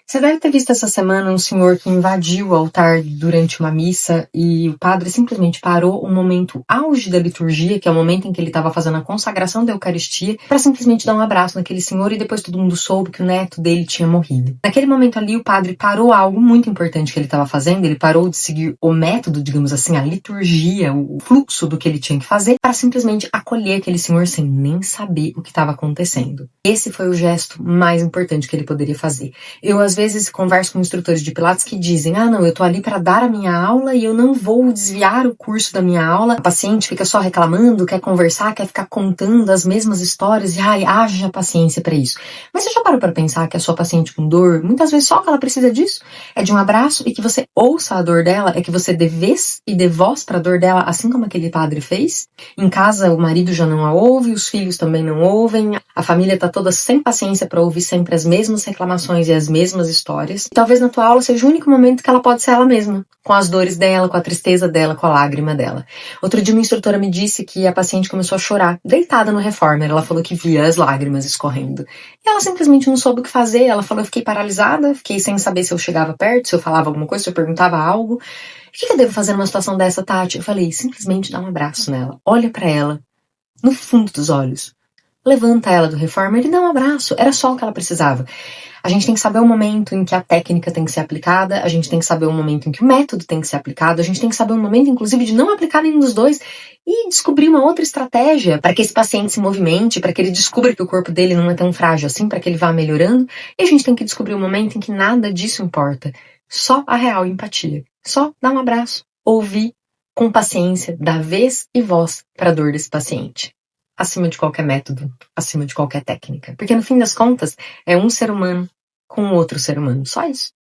Você deve ter visto essa semana um senhor que invadiu o altar durante uma missa e o padre simplesmente parou o momento auge da liturgia, que é o momento em que ele estava fazendo a consagração da Eucaristia, para simplesmente dar um abraço naquele senhor e depois todo mundo soube que o neto dele tinha morrido. Naquele momento ali, o padre parou algo muito importante que ele estava fazendo, ele parou de seguir o método, digamos assim, a liturgia, o fluxo do que ele tinha que fazer, para simplesmente acolher aquele senhor sem nem saber o que estava acontecendo. Esse foi o gesto mais importante que ele poderia fazer. Eu, às vezes, converso com instrutores de Pilates que dizem, não, eu tô ali para dar a minha aula e eu não vou desviar o curso da minha aula. A paciente fica só reclamando, quer conversar, quer ficar contando as mesmas histórias e, haja paciência para isso. Mas você já parou para pensar que a sua paciente com dor, muitas vezes só o que ela precisa disso é de um abraço e que você ouça a dor dela, é que você dê vez e dê voz para a dor dela, assim como aquele padre fez? Em casa, o marido já não a ouve, os filhos também não ouvem, a família tá toda sem paciência para ouvir sempre as mesmas reclamações e as mesmas histórias. E talvez na tua aula seja o único momento que ela pode ser ela mesma, com as dores dela, com a tristeza dela, com a lágrima dela. Outro dia uma instrutora me disse que a paciente começou a chorar, deitada no reformer. Ela falou que via as lágrimas escorrendo. E ela simplesmente não soube o que fazer. Ela falou, eu fiquei paralisada, fiquei sem saber se eu chegava perto, se eu falava alguma coisa, se eu perguntava algo. O que eu devo fazer numa situação dessa, Tati? Eu falei, simplesmente dá um abraço nela. Olha pra ela, no fundo dos olhos. Levanta ela do reformer e dá um abraço. Era só o que ela precisava. A gente tem que saber o momento em que a técnica tem que ser aplicada, a gente tem que saber o momento em que o método tem que ser aplicado, a gente tem que saber o momento, inclusive, de não aplicar nenhum dos dois e descobrir uma outra estratégia para que esse paciente se movimente, para que ele descubra que o corpo dele não é tão frágil assim, para que ele vá melhorando. E a gente tem que descobrir o momento em que nada disso importa. Só a real empatia. Só dar um abraço, ouvir com paciência, dar vez e voz para a dor desse paciente. Acima de qualquer método, acima de qualquer técnica. Porque no fim das contas, é um ser humano com outro ser humano. Só isso.